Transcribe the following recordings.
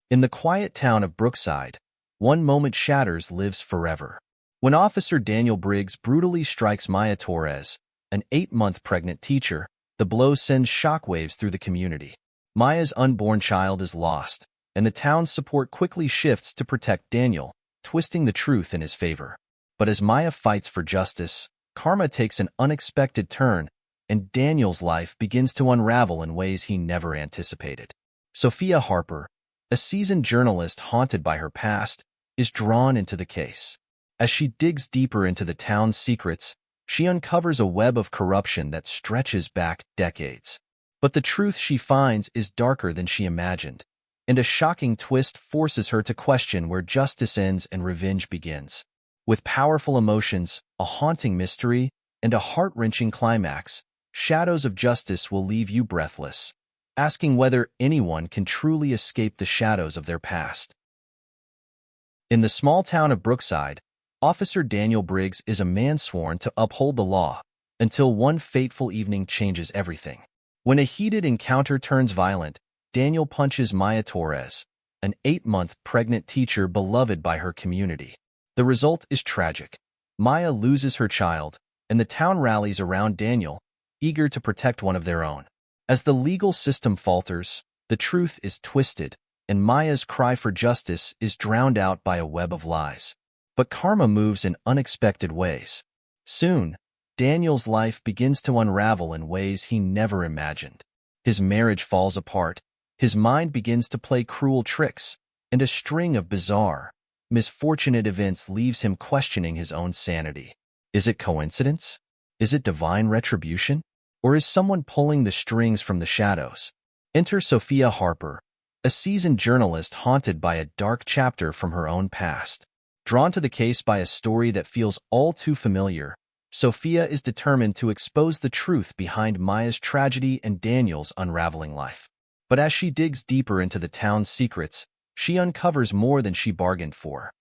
In the quiet town of Brookside, one moment shatters lives forever. When Officer Daniel Briggs brutally strikes Maya Torres, an 8-month pregnant teacher, the blow sends shockwaves through the community. Maya's unborn child is lost, and the town's support quickly shifts to protect Daniel, twisting the truth in his favor. But as Maya fights for justice, karma takes an unexpected turn, and Daniel's life begins to unravel in ways he never anticipated. Sophia Harper, a seasoned journalist haunted by her past, is drawn into the case. As she digs deeper into the town's secrets, she uncovers a web of corruption that stretches back decades. But the truth she finds is darker than she imagined, and a shocking twist forces her to question where justice ends and revenge begins. With powerful emotions, a haunting mystery, and a heart-wrenching climax, Shadows of Justice will leave you breathless, asking whether anyone can truly escape the shadows of their past. In the small town of Brookside, Officer Daniel Briggs is a man sworn to uphold the law, until one fateful evening changes everything. When a heated encounter turns violent, Daniel punches Maya Torres, an 8-month pregnant teacher beloved by her community. The result is tragic. Maya loses her child, and the town rallies around Daniel, eager to protect one of their own. As the legal system falters, the truth is twisted, and Maya's cry for justice is drowned out by a web of lies. But karma moves in unexpected ways. Soon, Daniel's life begins to unravel in ways he never imagined. His marriage falls apart, his mind begins to play cruel tricks, and a string of bizarre, misfortunate events leaves him questioning his own sanity. Is it coincidence? Is it divine retribution? Or is someone pulling the strings from the shadows? Enter Sophia Harper, a seasoned journalist haunted by a dark chapter from her own past. Drawn to the case by a story that feels all too familiar, Sophia is determined to expose the truth behind Maya's tragedy and Daniel's unraveling life. But as she digs deeper into the town's secrets, she uncovers more than she bargained for.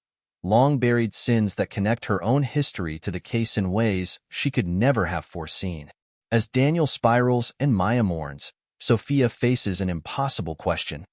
Long-buried sins that connect her own history to the case in ways she could never have foreseen. As Daniel spirals and Maya mourns, Sophia faces an impossible question.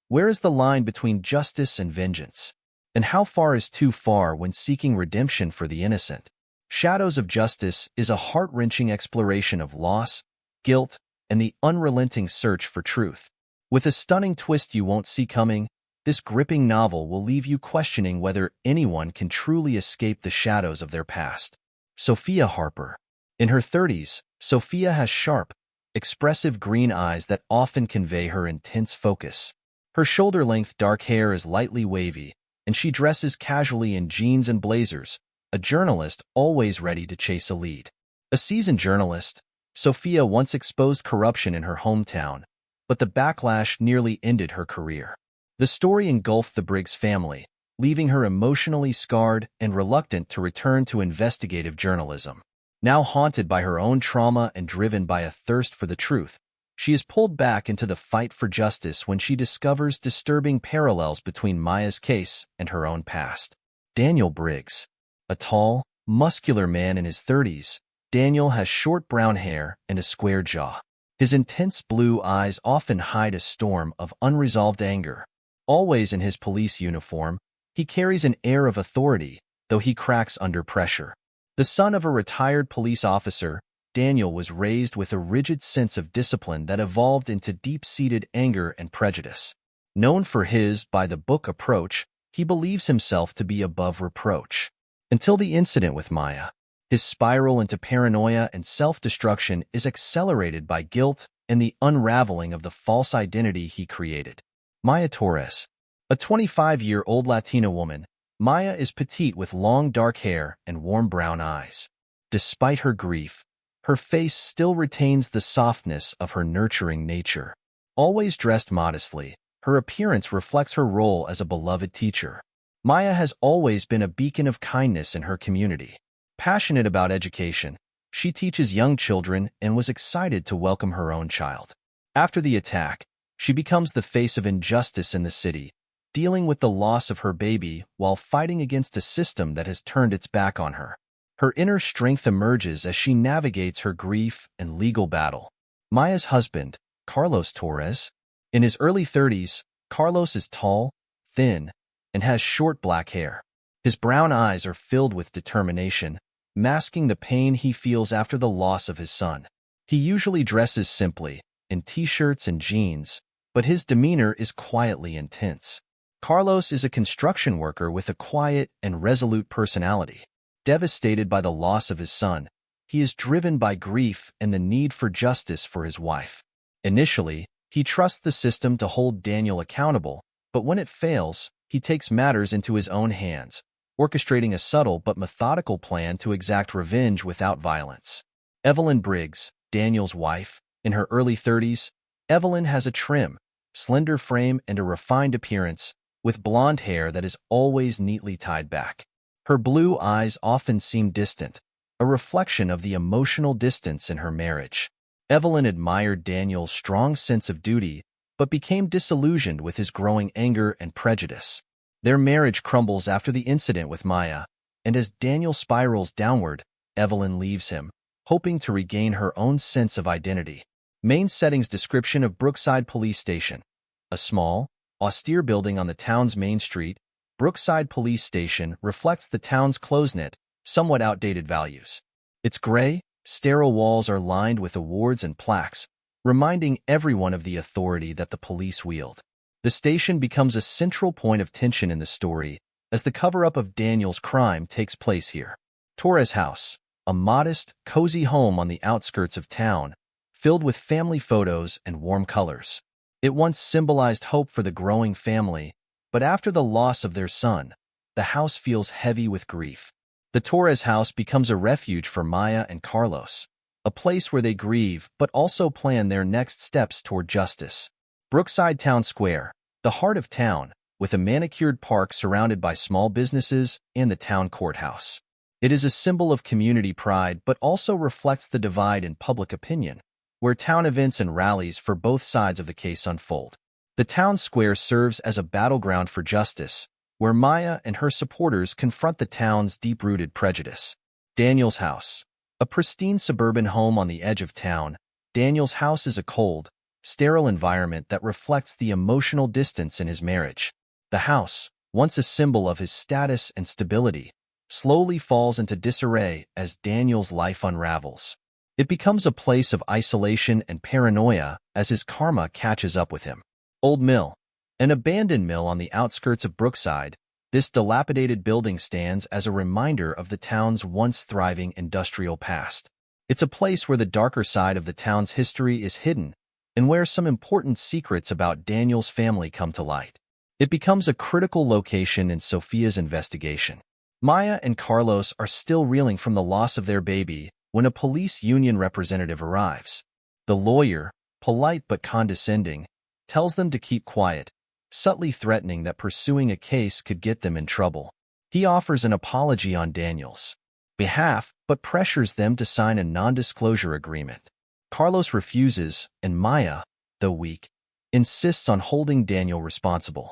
Where is the line between justice and vengeance? And how far is too far when seeking redemption for the innocent? Shadows of Justice is a heart-wrenching exploration of loss, guilt, and the unrelenting search for truth. With a stunning twist you won't see coming, this gripping novel will leave you questioning whether anyone can truly escape the shadows of their past. Sophia Harper. In her 30s, Sophia has sharp, expressive green eyes that often convey her intense focus. Her shoulder-length dark hair is lightly wavy, and she dresses casually in jeans and blazers, a journalist always ready to chase a lead. A seasoned journalist, Sophia once exposed corruption in her hometown, but the backlash nearly ended her career. The story engulfed the Briggs family, leaving her emotionally scarred and reluctant to return to investigative journalism. Now haunted by her own trauma and driven by a thirst for the truth, she is pulled back into the fight for justice when she discovers disturbing parallels between Maya's case and her own past. Daniel Briggs. A tall, muscular man in his 30s, Daniel has short brown hair and a square jaw. His intense blue eyes often hide a storm of unresolved anger. Always in his police uniform, he carries an air of authority, though he cracks under pressure. The son of a retired police officer, Daniel was raised with a rigid sense of discipline that evolved into deep-seated anger and prejudice. Known for his by-the-book approach, he believes himself to be above reproach. Until the incident with Maya, his spiral into paranoia and self-destruction is accelerated by guilt and the unraveling of the false identity he created. Maya Torres. A 25-year-old Latina woman, Maya is petite with long dark hair and warm brown eyes. Despite her grief, her face still retains the softness of her nurturing nature. Always dressed modestly, her appearance reflects her role as a beloved teacher. Maya has always been a beacon of kindness in her community. Passionate about education, she teaches young children and was excited to welcome her own child. After the attack, she becomes the face of injustice in the city, dealing with the loss of her baby while fighting against a system that has turned its back on her. Her inner strength emerges as she navigates her grief and legal battle. Maya's husband, Carlos Torres. In his early 30s, Carlos is tall, thin, and has short black hair. His brown eyes are filled with determination, masking the pain he feels after the loss of his son. He usually dresses simply, in t-shirts and jeans, but his demeanor is quietly intense. Carlos is a construction worker with a quiet and resolute personality. Devastated by the loss of his son, he is driven by grief and the need for justice for his wife. Initially, he trusts the system to hold Daniel accountable, but when it fails, he takes matters into his own hands, orchestrating a subtle but methodical plan to exact revenge without violence. Evelyn Briggs, Daniel's wife, in her early 30s, Evelyn has a trim, slender frame and a refined appearance, with blonde hair that is always neatly tied back. Her blue eyes often seem distant, a reflection of the emotional distance in her marriage. Evelyn admired Daniel's strong sense of duty, but became disillusioned with his growing anger and prejudice. Their marriage crumbles after the incident with Maya, and as Daniel spirals downward, Evelyn leaves him, hoping to regain her own sense of identity. Main settings description of Brookside Police Station. A small, austere building on the town's main street, Brookside Police Station reflects the town's close-knit, somewhat outdated values. Its gray, sterile walls are lined with awards and plaques, reminding everyone of the authority that the police wield. The station becomes a central point of tension in the story, as the cover-up of Daniel's crime takes place here. Torres House, a modest, cozy home on the outskirts of town, filled with family photos and warm colors. It once symbolized hope for the growing family, but after the loss of their son, the house feels heavy with grief. The Torres house becomes a refuge for Maya and Carlos, a place where they grieve but also plan their next steps toward justice. Brookside Town Square, the heart of town, with a manicured park surrounded by small businesses and the town courthouse. It is a symbol of community pride but also reflects the divide in public opinion, where town events and rallies for both sides of the case unfold. The town square serves as a battleground for justice, where Maya and her supporters confront the town's deep-rooted prejudice. Daniel's house. A pristine suburban home on the edge of town, Daniel's house is a cold, sterile environment that reflects the emotional distance in his marriage. The house, once a symbol of his status and stability, slowly falls into disarray as Daniel's life unravels. It becomes a place of isolation and paranoia as his karma catches up with him. Old Mill. An abandoned mill on the outskirts of Brookside, this dilapidated building stands as a reminder of the town's once thriving industrial past. It's a place where the darker side of the town's history is hidden and where some important secrets about Daniel's family come to light. It becomes a critical location in Sophia's investigation. Maya and Carlos are still reeling from the loss of their baby when a police union representative arrives. The lawyer, polite but condescending, tells them to keep quiet, subtly threatening that pursuing a case could get them in trouble. He offers an apology on Daniel's behalf, but pressures them to sign a non-disclosure agreement. Carlos refuses, and Maya, though weak, insists on holding Daniel responsible.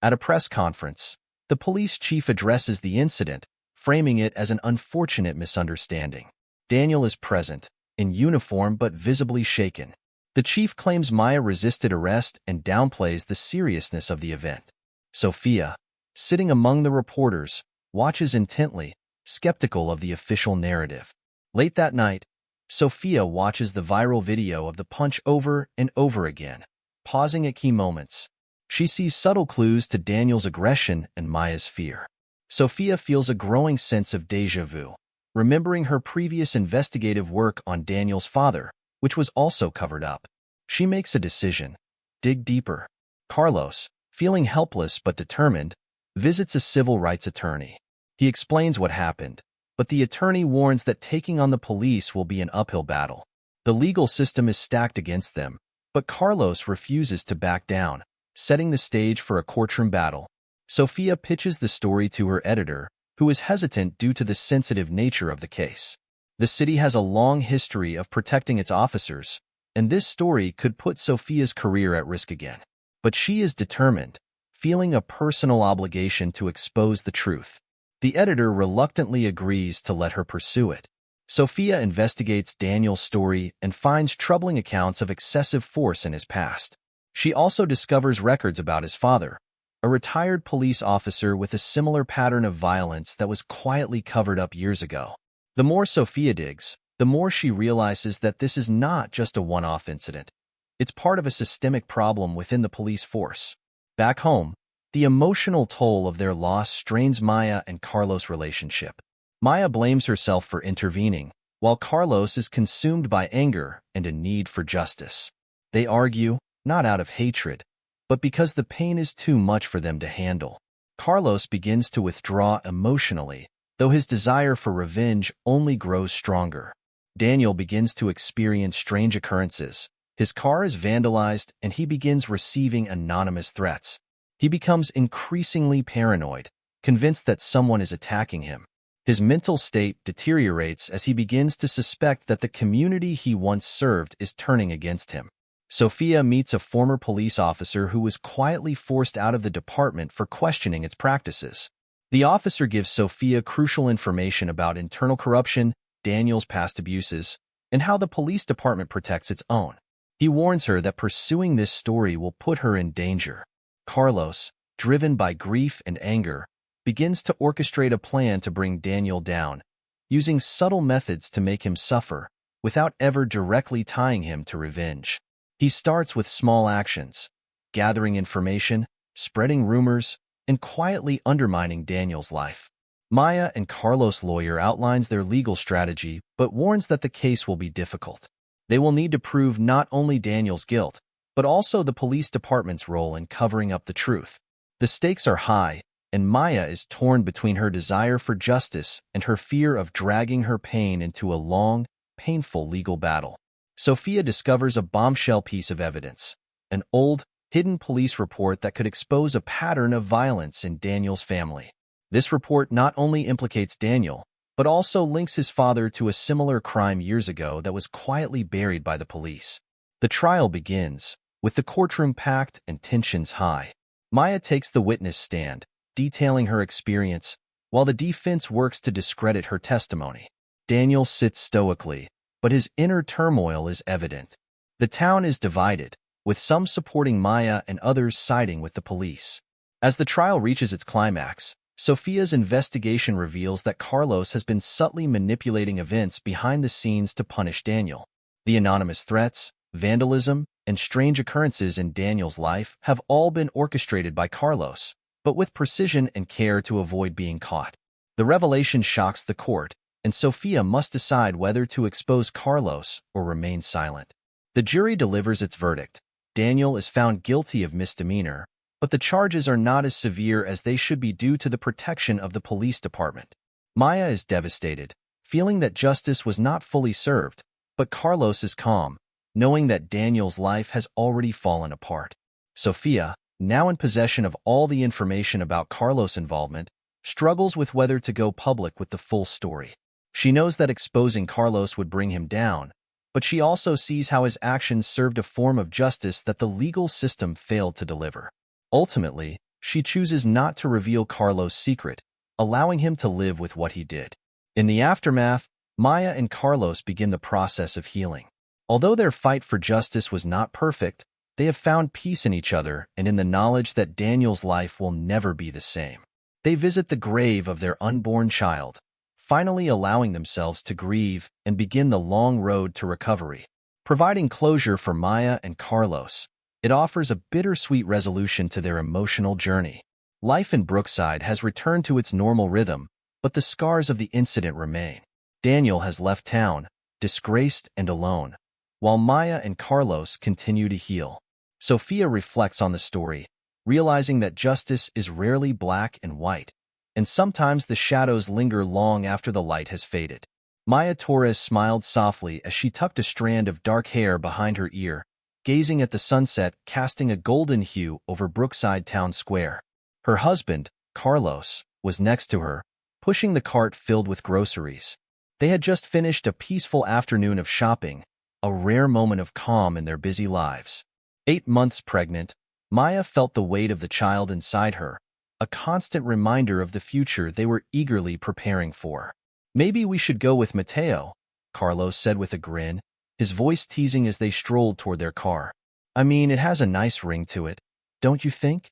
At a press conference, the police chief addresses the incident, framing it as an unfortunate misunderstanding. Daniel is present, in uniform but visibly shaken. The chief claims Maya resisted arrest and downplays the seriousness of the event. Sophia, sitting among the reporters, watches intently, skeptical of the official narrative. Late that night, Sophia watches the viral video of the punch over and over again, pausing at key moments. She sees subtle clues to Daniel's aggression and Maya's fear. Sophia feels a growing sense of déjà vu, remembering her previous investigative work on Daniel's father, which was also covered up. She makes a decision: dig deeper. Carlos, feeling helpless but determined, visits a civil rights attorney. He explains what happened, but the attorney warns that taking on the police will be an uphill battle. The legal system is stacked against them, but Carlos refuses to back down, setting the stage for a courtroom battle. Sophia pitches the story to her editor, who is hesitant due to the sensitive nature of the case. The city has a long history of protecting its officers, and this story could put Sophia's career at risk again. But she is determined, feeling a personal obligation to expose the truth. The editor reluctantly agrees to let her pursue it. Sophia investigates Daniel's story and finds troubling accounts of excessive force in his past. She also discovers records about his father, a retired police officer with a similar pattern of violence that was quietly covered up years ago. The more Sophia digs, the more she realizes that this is not just a one-off incident. It's part of a systemic problem within the police force. Back home, the emotional toll of their loss strains Maya and Carlos' relationship. Maya blames herself for intervening, while Carlos is consumed by anger and a need for justice. They argue, not out of hatred, but because the pain is too much for them to handle. Carlos begins to withdraw emotionally, though his desire for revenge only grows stronger. Daniel begins to experience strange occurrences. His car is vandalized and he begins receiving anonymous threats. He becomes increasingly paranoid, convinced that someone is attacking him. His mental state deteriorates as he begins to suspect that the community he once served is turning against him. Sophia meets a former police officer who was quietly forced out of the department for questioning its practices. The officer gives Sophia crucial information about internal corruption, Daniel's past abuses, and how the police department protects its own. He warns her that pursuing this story will put her in danger. Carlos, driven by grief and anger, begins to orchestrate a plan to bring Daniel down, using subtle methods to make him suffer, without ever directly tying him to revenge. He starts with small actions, gathering information, spreading rumors, and quietly undermining Daniel's life. Maya and Carlos' lawyer outlines their legal strategy, but warns that the case will be difficult. They will need to prove not only Daniel's guilt, but also the police department's role in covering up the truth. The stakes are high, and Maya is torn between her desire for justice and her fear of dragging her pain into a long, painful legal battle. Sophia discovers a bombshell piece of evidence, an old, hidden police report that could expose a pattern of violence in Daniel's family. This report not only implicates Daniel, but also links his father to a similar crime years ago that was quietly buried by the police. The trial begins, with the courtroom packed and tensions high. Maya takes the witness stand, detailing her experience, while the defense works to discredit her testimony. Daniel sits stoically, but his inner turmoil is evident. The town is divided, with some supporting Maya and others siding with the police. As the trial reaches its climax, Sophia's investigation reveals that Carlos has been subtly manipulating events behind the scenes to punish Daniel. The anonymous threats, vandalism, and strange occurrences in Daniel's life have all been orchestrated by Carlos, but with precision and care to avoid being caught. The revelation shocks the court, and Sophia must decide whether to expose Carlos or remain silent. The jury delivers its verdict. Daniel is found guilty of misdemeanor, but the charges are not as severe as they should be due to the protection of the police department. Maya is devastated, feeling that justice was not fully served, but Carlos is calm, knowing that Daniel's life has already fallen apart. Sophia, now in possession of all the information about Carlos' involvement, struggles with whether to go public with the full story. She knows that exposing Carlos would bring him down, but she also sees how his actions served a form of justice that the legal system failed to deliver. Ultimately, she chooses not to reveal Carlos' secret, allowing him to live with what he did. In the aftermath, Maya and Carlos begin the process of healing. Although their fight for justice was not perfect, they have found peace in each other and in the knowledge that Daniel's life will never be the same. They visit the grave of their unborn child, finally allowing themselves to grieve and begin the long road to recovery. Providing closure for Maya and Carlos, it offers a bittersweet resolution to their emotional journey. Life in Brookside has returned to its normal rhythm, but the scars of the incident remain. Daniel has left town, disgraced and alone, while Maya and Carlos continue to heal. Sophia reflects on the story, realizing that justice is rarely black and white, and sometimes the shadows linger long after the light has faded. Maya Torres smiled softly as she tucked a strand of dark hair behind her ear, gazing at the sunset casting a golden hue over Brookside Town Square. Her husband, Carlos, was next to her, pushing the cart filled with groceries. They had just finished a peaceful afternoon of shopping, a rare moment of calm in their busy lives. 8 months pregnant, Maya felt the weight of the child inside her, a constant reminder of the future they were eagerly preparing for. "Maybe we should go with Mateo," Carlos said with a grin, his voice teasing as they strolled toward their car. I mean, it has a nice ring to it, don't you think?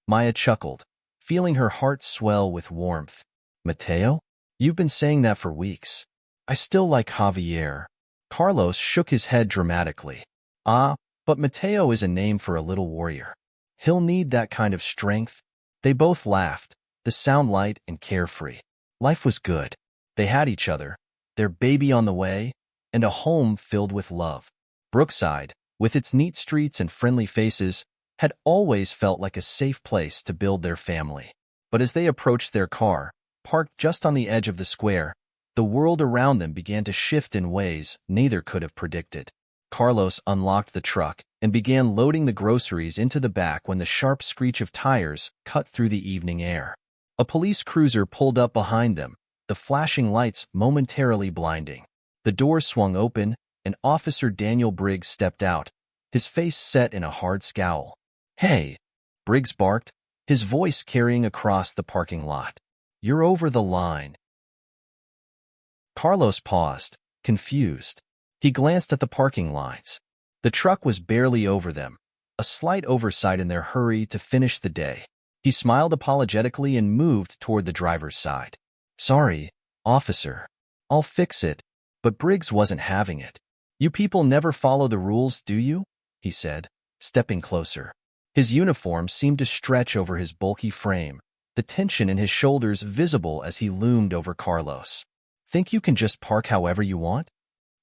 Maya chuckled, feeling her heart swell with warmth. Mateo? You've been saying that for weeks. I still like Javier. Carlos shook his head dramatically. Ah, but Mateo is a name for a little warrior. He'll need that kind of strength. They both laughed, the sound light and carefree. Life was good. They had each other, their baby on the way, and a home filled with love. Brookside, with its neat streets and friendly faces, had always felt like a safe place to build their family. But as they approached their car, parked just on the edge of the square, the world around them began to shift in ways neither could have predicted. Carlos unlocked the truck and began loading the groceries into the back when the sharp screech of tires cut through the evening air. A police cruiser pulled up behind them, the flashing lights momentarily blinding. The door swung open, and Officer Daniel Briggs stepped out, his face set in a hard scowl. "Hey," Briggs barked, his voice carrying across the parking lot. "You're over the line." Carlos paused, confused. He glanced at the parking lights. The truck was barely over them, a slight oversight in their hurry to finish the day. He smiled apologetically and moved toward the driver's side. "Sorry, officer. I'll fix it." But Briggs wasn't having it. "You people never follow the rules, do you?" he said, stepping closer. His uniform seemed to stretch over his bulky frame, the tension in his shoulders visible as he loomed over Carlos. "Think you can just park however you want?"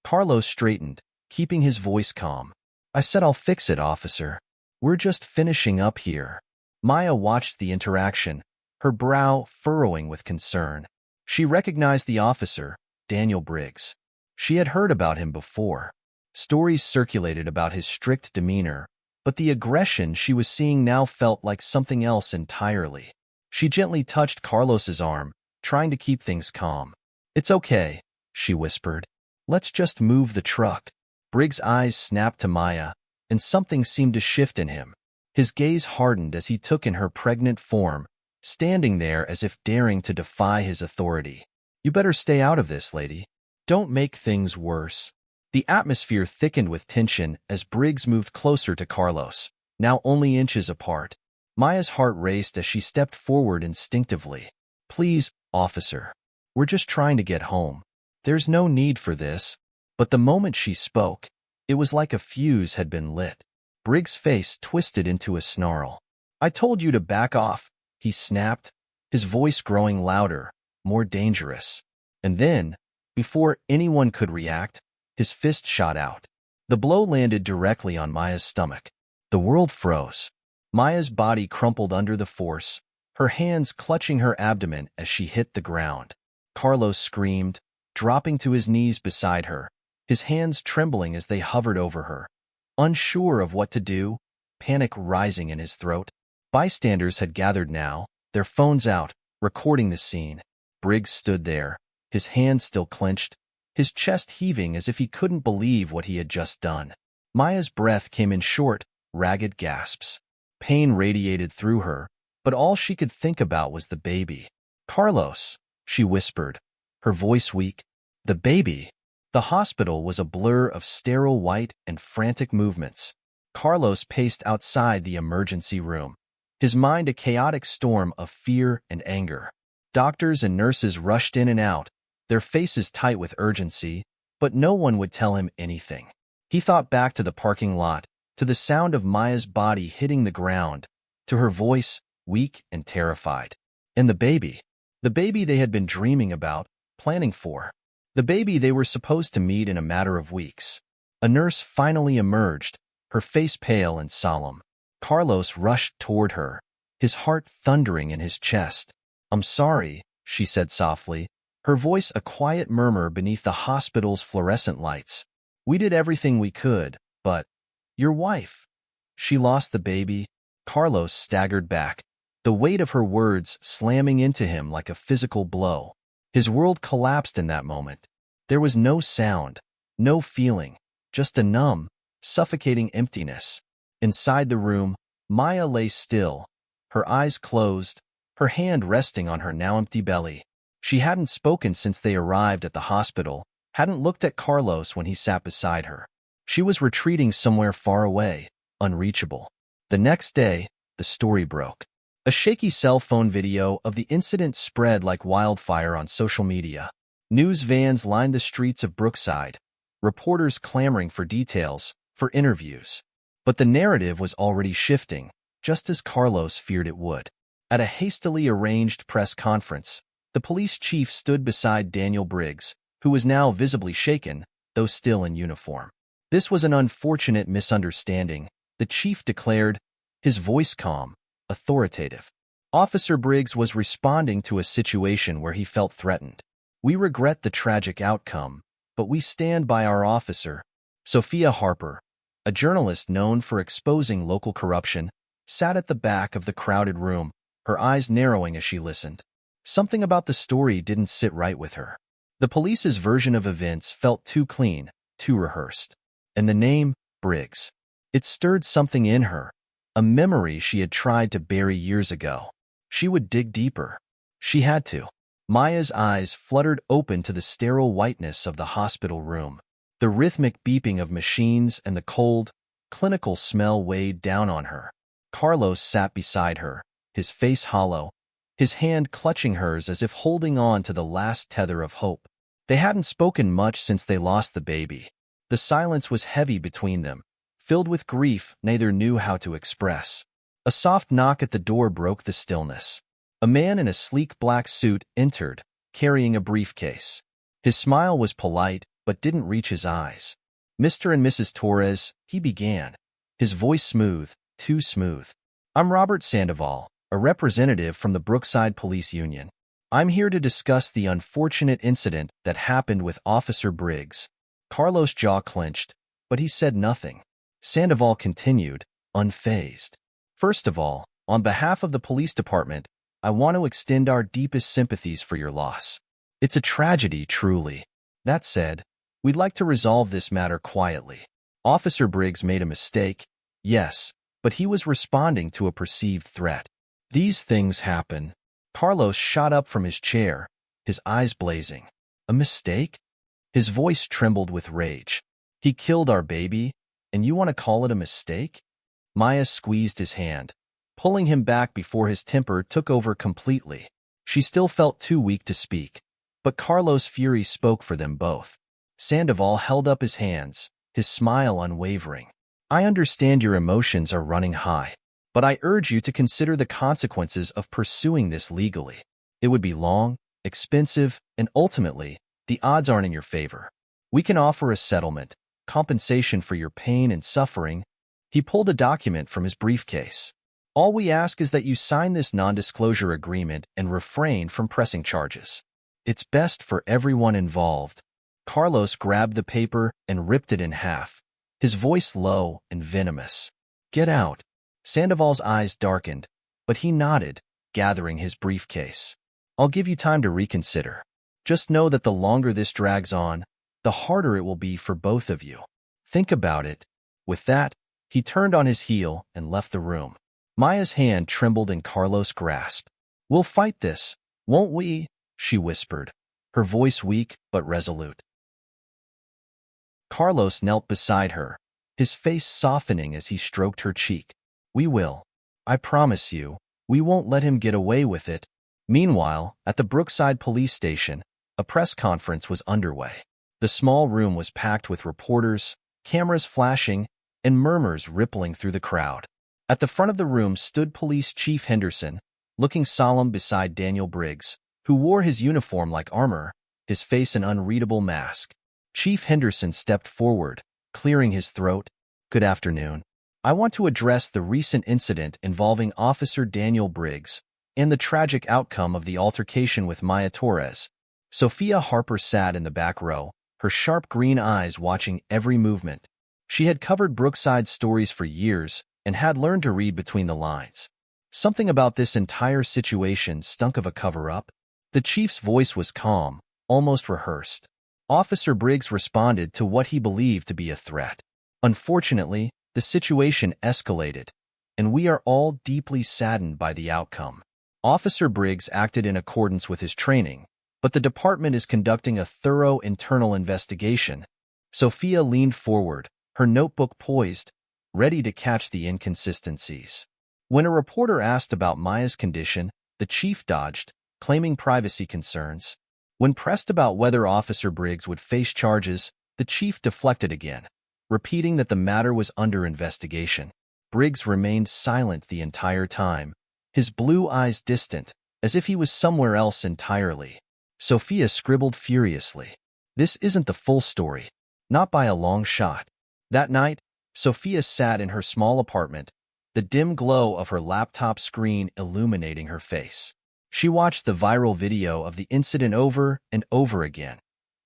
Carlos straightened, keeping his voice calm. "I said I'll fix it, officer. We're just finishing up here." Maya watched the interaction, her brow furrowing with concern. She recognized the officer, Daniel Briggs. She had heard about him before. Stories circulated about his strict demeanor, but the aggression she was seeing now felt like something else entirely. She gently touched Carlos's arm, trying to keep things calm. "It's okay," she whispered. "Let's just move the truck." Briggs' eyes snapped to Maya, and something seemed to shift in him. His gaze hardened as he took in her pregnant form, standing there as if daring to defy his authority. "You better stay out of this, lady. Don't make things worse." The atmosphere thickened with tension as Briggs moved closer to Carlos, now only inches apart. Maya's heart raced as she stepped forward instinctively. "Please, officer. We're just trying to get home. There's no need for this." But the moment she spoke, it was like a fuse had been lit. Briggs' face twisted into a snarl. "I told you to back off," he snapped, his voice growing louder, more dangerous. And then, before anyone could react, his fist shot out. The blow landed directly on Maya's stomach. The world froze. Maya's body crumpled under the force, her hands clutching her abdomen as she hit the ground. Carlos screamed, dropping to his knees beside her, his hands trembling as they hovered over her. Unsure of what to do, panic rising in his throat. Bystanders had gathered now, their phones out, recording the scene. Briggs stood there, his hands still clenched, his chest heaving as if he couldn't believe what he had just done. Maya's breath came in short, ragged gasps. Pain radiated through her, but all she could think about was the baby. "Carlos," she whispered, her voice weak. "The baby." The hospital was a blur of sterile white and frantic movements. Carlos paced outside the emergency room, his mind a chaotic storm of fear and anger. Doctors and nurses rushed in and out, their faces tight with urgency, but no one would tell him anything. He thought back to the parking lot, to the sound of Maya's body hitting the ground, to her voice, weak and terrified. And the baby they had been dreaming about, planning for. The baby they were supposed to meet in a matter of weeks. A nurse finally emerged, her face pale and solemn. Carlos rushed toward her, his heart thundering in his chest. "I'm sorry," she said softly, her voice a quiet murmur beneath the hospital's fluorescent lights. "We did everything we could, but your wife, she lost the baby." Carlos staggered back, the weight of her words slamming into him like a physical blow. His world collapsed in that moment. There was no sound, no feeling, just a numb, suffocating emptiness. Inside the room, Maya lay still, her eyes closed, her hand resting on her now empty belly. She hadn't spoken since they arrived at the hospital, hadn't looked at Carlos when he sat beside her. She was retreating somewhere far away, unreachable. The next day, the story broke. A shaky cell phone video of the incident spread like wildfire on social media. News vans lined the streets of Brookside, reporters clamoring for details, for interviews. But the narrative was already shifting, just as Carlos feared it would. At a hastily arranged press conference, the police chief stood beside Daniel Briggs, who was now visibly shaken, though still in uniform. This was an unfortunate misunderstanding, the chief declared, his voice calm, authoritative. Officer Briggs was responding to a situation where he felt threatened. We regret the tragic outcome, but we stand by our officer. Sophia Harper, a journalist known for exposing local corruption, sat at the back of the crowded room, her eyes narrowing as she listened. Something about the story didn't sit right with her. The police's version of events felt too clean, too rehearsed. And the name, Briggs. It stirred something in her, a memory she had tried to bury years ago. She would dig deeper. She had to. Maya's eyes fluttered open to the sterile whiteness of the hospital room. The rhythmic beeping of machines and the cold, clinical smell weighed down on her. Carlos sat beside her, his face hollow, his hand clutching hers as if holding on to the last tether of hope. They hadn't spoken much since they lost the baby. The silence was heavy between them, filled with grief neither knew how to express. A soft knock at the door broke the stillness. A man in a sleek black suit entered, carrying a briefcase. His smile was polite, but didn't reach his eyes. "Mr. and Mrs. Torres," he began, his voice smooth, too smooth. "I'm Robert Sandoval, a representative from the Brookside Police Union. I'm here to discuss the unfortunate incident that happened with Officer Briggs." Carlos' jaw clenched, but he said nothing. Sandoval continued, unfazed. "First of all, on behalf of the police department, I want to extend our deepest sympathies for your loss. It's a tragedy, truly. That said, we'd like to resolve this matter quietly. Officer Briggs made a mistake, yes, but he was responding to a perceived threat. These things happen." Carlos shot up from his chair, his eyes blazing. "A mistake?" His voice trembled with rage. "He killed our baby, and you want to call it a mistake?" Maya squeezed his hand, pulling him back before his temper took over completely. She still felt too weak to speak, but Carlos' fury spoke for them both. Sandoval held up his hands, his smile unwavering. "I understand your emotions are running high, but I urge you to consider the consequences of pursuing this legally. It would be long, expensive, and ultimately, the odds aren't in your favor. We can offer a settlement, compensation for your pain and suffering." He pulled a document from his briefcase. "All we ask is that you sign this non-disclosure agreement and refrain from pressing charges. It's best for everyone involved." Carlos grabbed the paper and ripped it in half, his voice low and venomous. "Get out." Sandoval's eyes darkened, but he nodded, gathering his briefcase. "I'll give you time to reconsider. Just know that the longer this drags on, the harder it will be for both of you. Think about it." With that, he turned on his heel and left the room. Maya's hand trembled in Carlos' grasp. "We'll fight this, won't we?" she whispered, her voice weak but resolute. Carlos knelt beside her, his face softening as he stroked her cheek. "We will. I promise you, we won't let him get away with it." Meanwhile, at the Brookside police station, a press conference was underway. The small room was packed with reporters, cameras flashing, and murmurs rippling through the crowd. At the front of the room stood Police Chief Henderson, looking solemn beside Daniel Briggs, who wore his uniform like armor, his face an unreadable mask. Chief Henderson stepped forward, clearing his throat. "Good afternoon. I want to address the recent incident involving Officer Daniel Briggs and the tragic outcome of the altercation with Maya Torres." Sophia Harper sat in the back row, her sharp green eyes watching every movement. She had covered Brookside stories for years and had learned to read between the lines. Something about this entire situation stunk of a cover-up. The chief's voice was calm, almost rehearsed. Officer Briggs responded to what he believed to be a threat. "Unfortunately, the situation escalated, and we are all deeply saddened by the outcome. Officer Briggs acted in accordance with his training, but the department is conducting a thorough internal investigation." Sophia leaned forward, her notebook poised, ready to catch the inconsistencies. When a reporter asked about Maya's condition, the chief dodged, claiming privacy concerns. When pressed about whether Officer Briggs would face charges, the chief deflected again, repeating that the matter was under investigation. Briggs remained silent the entire time, his blue eyes distant, as if he was somewhere else entirely. Sophia scribbled furiously. This isn't the full story. Not by a long shot. That night, Sophia sat in her small apartment, the dim glow of her laptop screen illuminating her face. She watched the viral video of the incident over and over again,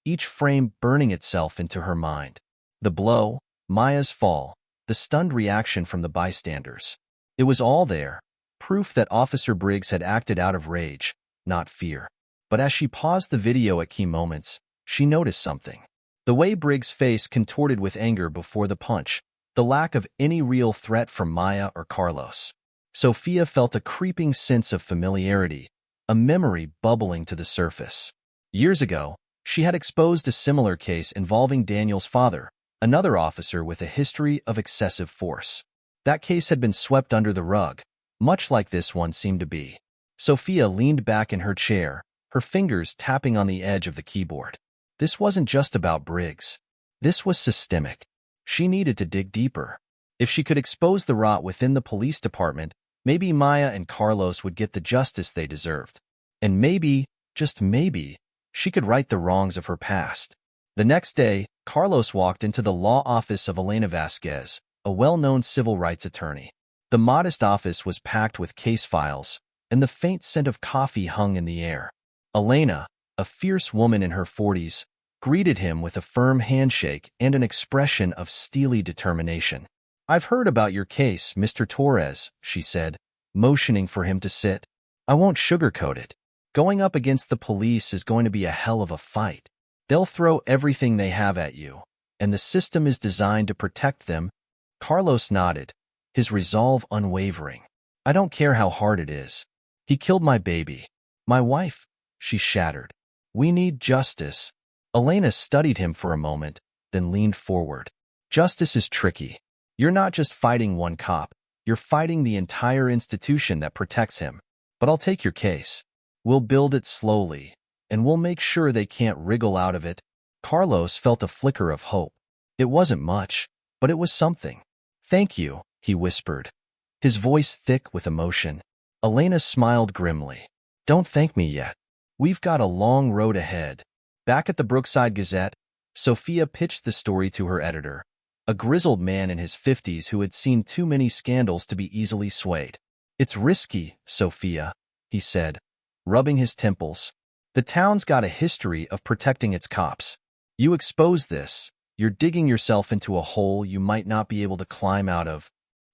each frame burning itself into her mind. The blow, Maya's fall, the stunned reaction from the bystanders. It was all there, proof that Officer Briggs had acted out of rage, not fear. But as she paused the video at key moments, she noticed something. The way Briggs' face contorted with anger before the punch, the lack of any real threat from Maya or Carlos. Sophia felt a creeping sense of familiarity, a memory bubbling to the surface. Years ago, she had exposed a similar case involving Daniel's father, another officer with a history of excessive force. That case had been swept under the rug, much like this one seemed to be. Sophia leaned back in her chair, her fingers tapping on the edge of the keyboard. This wasn't just about Briggs. This was systemic. She needed to dig deeper. If she could expose the rot within the police department, maybe Maya and Carlos would get the justice they deserved. And maybe, just maybe, she could right the wrongs of her past. The next day, Carlos walked into the law office of Elena Vasquez, a well-known civil rights attorney. The modest office was packed with case files, and the faint scent of coffee hung in the air. Elena, a fierce woman in her 40s, greeted him with a firm handshake and an expression of steely determination. "I've heard about your case, Mr. Torres," she said, motioning for him to sit. "I won't sugarcoat it. Going up against the police is going to be a hell of a fight. They'll throw everything they have at you, and the system is designed to protect them." Carlos nodded, his resolve unwavering. "I don't care how hard it is. He killed my baby. My wife," she shattered. "We need justice." Elena studied him for a moment, then leaned forward. "Justice is tricky. You're not just fighting one cop, you're fighting the entire institution that protects him. But I'll take your case. We'll build it slowly, and we'll make sure they can't wriggle out of it." Carlos felt a flicker of hope. It wasn't much, but it was something. "Thank you," he whispered, his voice thick with emotion. Elena smiled grimly. "Don't thank me yet. We've got a long road ahead." Back at the Brookside Gazette, Sophia pitched the story to her editor, a grizzled man in his 50s who had seen too many scandals to be easily swayed. "It's risky, Sophia," he said, rubbing his temples. "The town's got a history of protecting its cops. You expose this, you're digging yourself into a hole you might not be able to climb out of."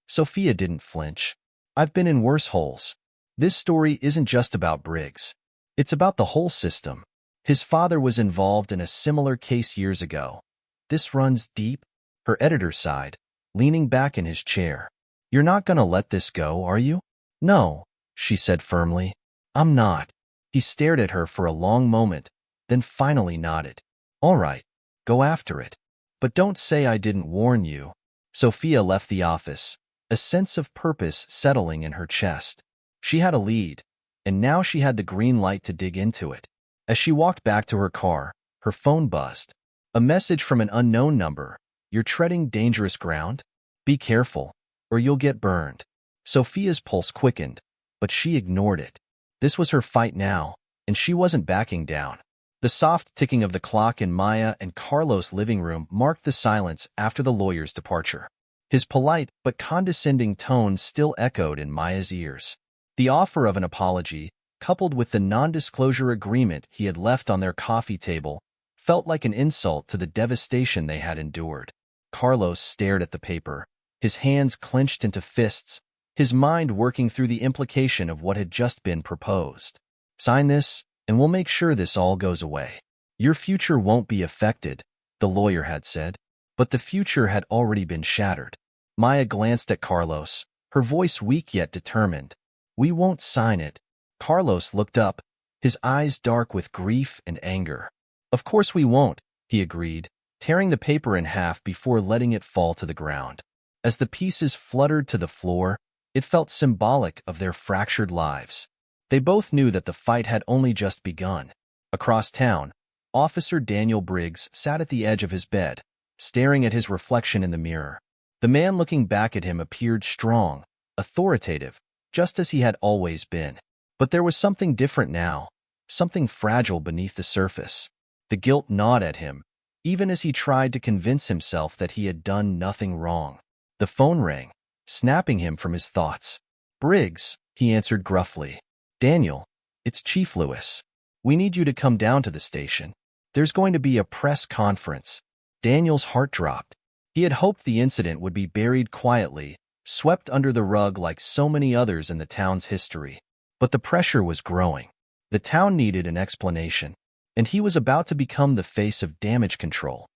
Sophia didn't flinch. "I've been in worse holes. This story isn't just about Briggs. It's about the whole system. His father was involved in a similar case years ago. This runs deep." Her editor sighed, leaning back in his chair. "You're not going to let this go, are you?" "No," she said firmly. "I'm not." He stared at her for a long moment, then finally nodded. "All right, go after it. But don't say I didn't warn you." Sophia left the office, a sense of purpose settling in her chest. She had a lead, and now she had the green light to dig into it. As she walked back to her car, her phone buzzed. A message from an unknown number. "You're treading dangerous ground? Be careful, or you'll get burned." Sophia's pulse quickened, but she ignored it. This was her fight now, and she wasn't backing down. The soft ticking of the clock in Maya and Carlos' living room marked the silence after the lawyer's departure. His polite but condescending tone still echoed in Maya's ears. The offer of an apology, coupled with the non-disclosure agreement he had left on their coffee table, felt like an insult to the devastation they had endured. Carlos stared at the paper, his hands clenched into fists, his mind working through the implication of what had just been proposed. "Sign this, and we'll make sure this all goes away. Your future won't be affected," the lawyer had said. But the future had already been shattered. Maya glanced at Carlos, her voice weak yet determined. "We won't sign it." Carlos looked up, his eyes dark with grief and anger. "Of course we won't," he agreed, tearing the paper in half before letting it fall to the ground. As the pieces fluttered to the floor, it felt symbolic of their fractured lives. They both knew that the fight had only just begun. Across town, Officer Daniel Briggs sat at the edge of his bed, staring at his reflection in the mirror. The man looking back at him appeared strong, authoritative, just as he had always been. But there was something different now, something fragile beneath the surface. The guilt gnawed at him, even as he tried to convince himself that he had done nothing wrong. The phone rang, snapping him from his thoughts. "Briggs," he answered gruffly. "Daniel, it's Chief Lewis. We need you to come down to the station. There's going to be a press conference." Daniel's heart dropped. He had hoped the incident would be buried quietly, swept under the rug like so many others in the town's history. But the pressure was growing. The town needed an explanation, and he was about to become the face of damage control.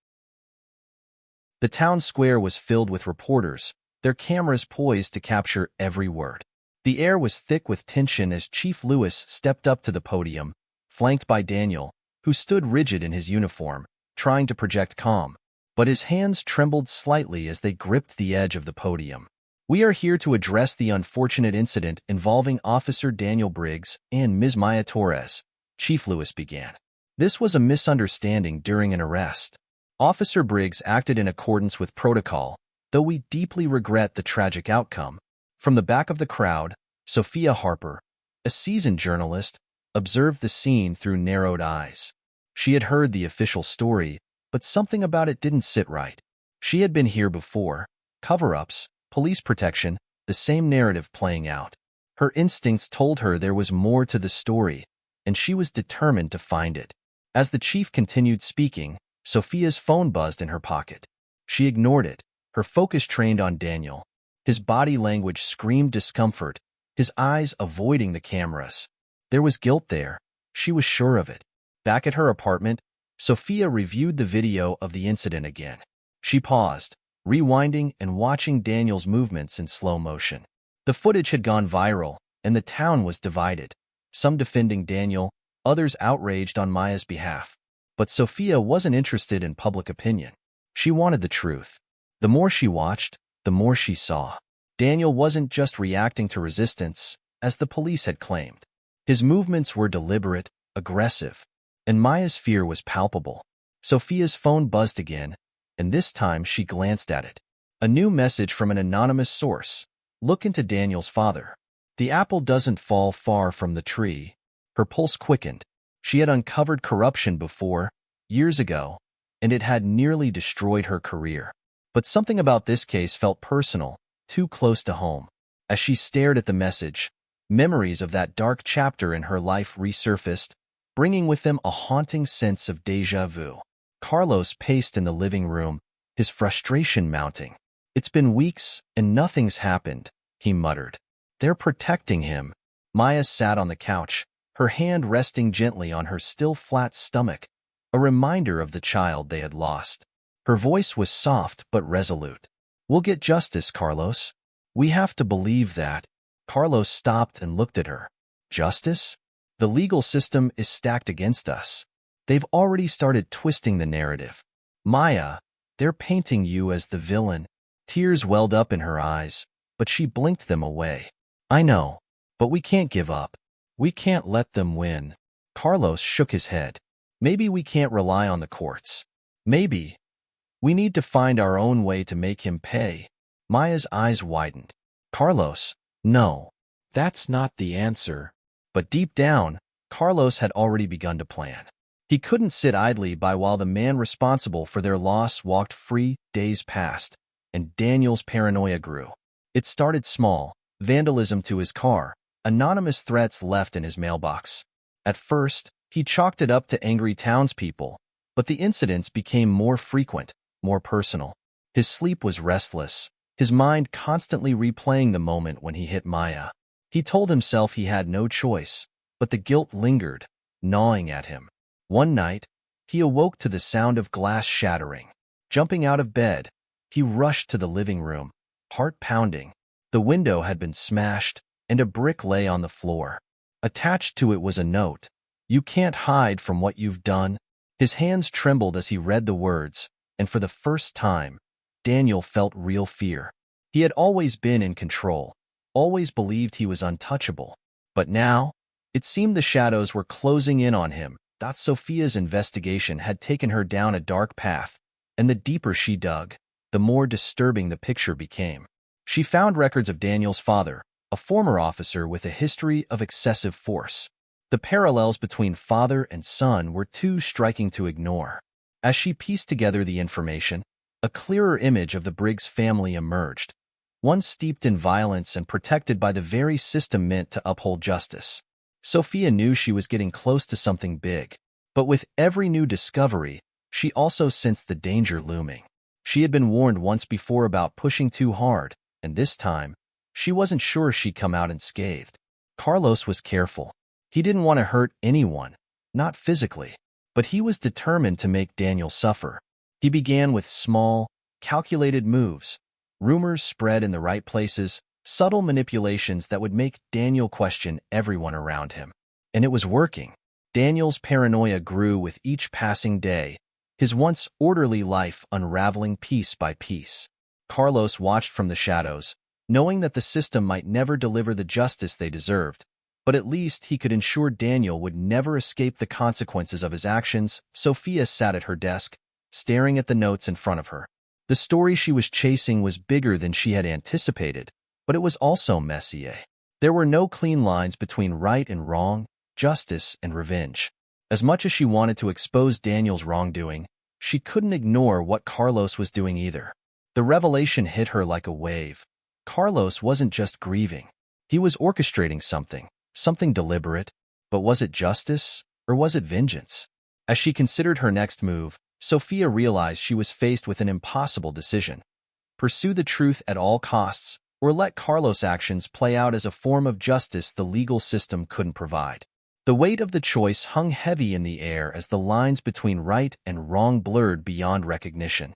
The town square was filled with reporters, their cameras poised to capture every word. The air was thick with tension as Chief Lewis stepped up to the podium, flanked by Daniel, who stood rigid in his uniform, trying to project calm. But his hands trembled slightly as they gripped the edge of the podium. "We are here to address the unfortunate incident involving Officer Daniel Briggs and Ms. Maya Torres," Chief Lewis began. "This was a misunderstanding during an arrest. Officer Briggs acted in accordance with protocol, though we deeply regret the tragic outcome." From the back of the crowd, Sophia Harper, a seasoned journalist, observed the scene through narrowed eyes. She had heard the official story, but something about it didn't sit right. She had been here before: cover-ups, police protection, the same narrative playing out. Her instincts told her there was more to the story, and she was determined to find it. As the chief continued speaking, Sophia's phone buzzed in her pocket. She ignored it, her focus trained on Daniel. His body language screamed discomfort, his eyes avoiding the cameras. There was guilt there. She was sure of it. Back at her apartment, Sophia reviewed the video of the incident again. She paused, rewinding and watching Daniel's movements in slow motion. The footage had gone viral, and the town was divided, some defending Daniel, others outraged on Maya's behalf. But Sophia wasn't interested in public opinion. She wanted the truth. The more she watched, the more she saw. Daniel wasn't just reacting to resistance, as the police had claimed. His movements were deliberate, aggressive, and Maya's fear was palpable. Sophia's phone buzzed again, and this time she glanced at it. A new message from an anonymous source. "Look into Daniel's father. The apple doesn't fall far from the tree." Her pulse quickened. She had uncovered corruption before, years ago, and it had nearly destroyed her career. But something about this case felt personal, too close to home. As she stared at the message, memories of that dark chapter in her life resurfaced, bringing with them a haunting sense of déjà vu. Carlos paced in the living room, his frustration mounting. "It's been weeks, and nothing's happened," he muttered. "They're protecting him." Maya sat on the couch, her hand resting gently on her still flat stomach, a reminder of the child they had lost. Her voice was soft but resolute. "We'll get justice, Carlos. We have to believe that." Carlos stopped and looked at her. "Justice? The legal system is stacked against us. They've already started twisting the narrative. Maya, they're painting you as the villain." Tears welled up in her eyes, but she blinked them away. "I know, but we can't give up. We can't let them win." Carlos shook his head. "Maybe we can't rely on the courts. Maybe. We need to find our own way to make him pay." Maya's eyes widened. "Carlos, no. That's not the answer." But deep down, Carlos had already begun to plan. He couldn't sit idly by while the man responsible for their loss walked free. Days passed, and Daniel's paranoia grew. It started small: vandalism to his car, anonymous threats left in his mailbox. At first, he chalked it up to angry townspeople, but the incidents became more frequent, more personal. His sleep was restless, his mind constantly replaying the moment when he hit Maya. He told himself he had no choice, but the guilt lingered, gnawing at him. One night, he awoke to the sound of glass shattering. Jumping out of bed, he rushed to the living room, heart pounding. The window had been smashed, and a brick lay on the floor. Attached to it was a note: "You can't hide from what you've done." His hands trembled as he read the words, and for the first time, Daniel felt real fear. He had always been in control, always believed he was untouchable. But now, it seemed the shadows were closing in on him. Sophia's investigation had taken her down a dark path, and the deeper she dug, the more disturbing the picture became. She found records of Daniel's father, a former officer with a history of excessive force. The parallels between father and son were too striking to ignore. As she pieced together the information, a clearer image of the Briggs family emerged, one steeped in violence and protected by the very system meant to uphold justice. Sophia knew she was getting close to something big, but with every new discovery, she also sensed the danger looming. She had been warned once before about pushing too hard, and this time, she wasn't sure she'd come out unscathed. Carlos was careful. He didn't want to hurt anyone, not physically, but he was determined to make Daniel suffer. He began with small, calculated moves. Rumors spread in the right places, subtle manipulations that would make Daniel question everyone around him. And it was working. Daniel's paranoia grew with each passing day, his once orderly life unraveling piece by piece. Carlos watched from the shadows, knowing that the system might never deliver the justice they deserved, but at least he could ensure Daniel would never escape the consequences of his actions. Sophia sat at her desk, staring at the notes in front of her. The story she was chasing was bigger than she had anticipated, but it was also messy. There were no clean lines between right and wrong, justice and revenge. As much as she wanted to expose Daniel's wrongdoing, she couldn't ignore what Carlos was doing either. The revelation hit her like a wave. Carlos wasn't just grieving. He was orchestrating something deliberate. But was it justice, or was it vengeance? As she considered her next move, Sophia realized she was faced with an impossible decision. Pursue the truth at all costs, or let Carlos' actions play out as a form of justice the legal system couldn't provide. The weight of the choice hung heavy in the air as the lines between right and wrong blurred beyond recognition.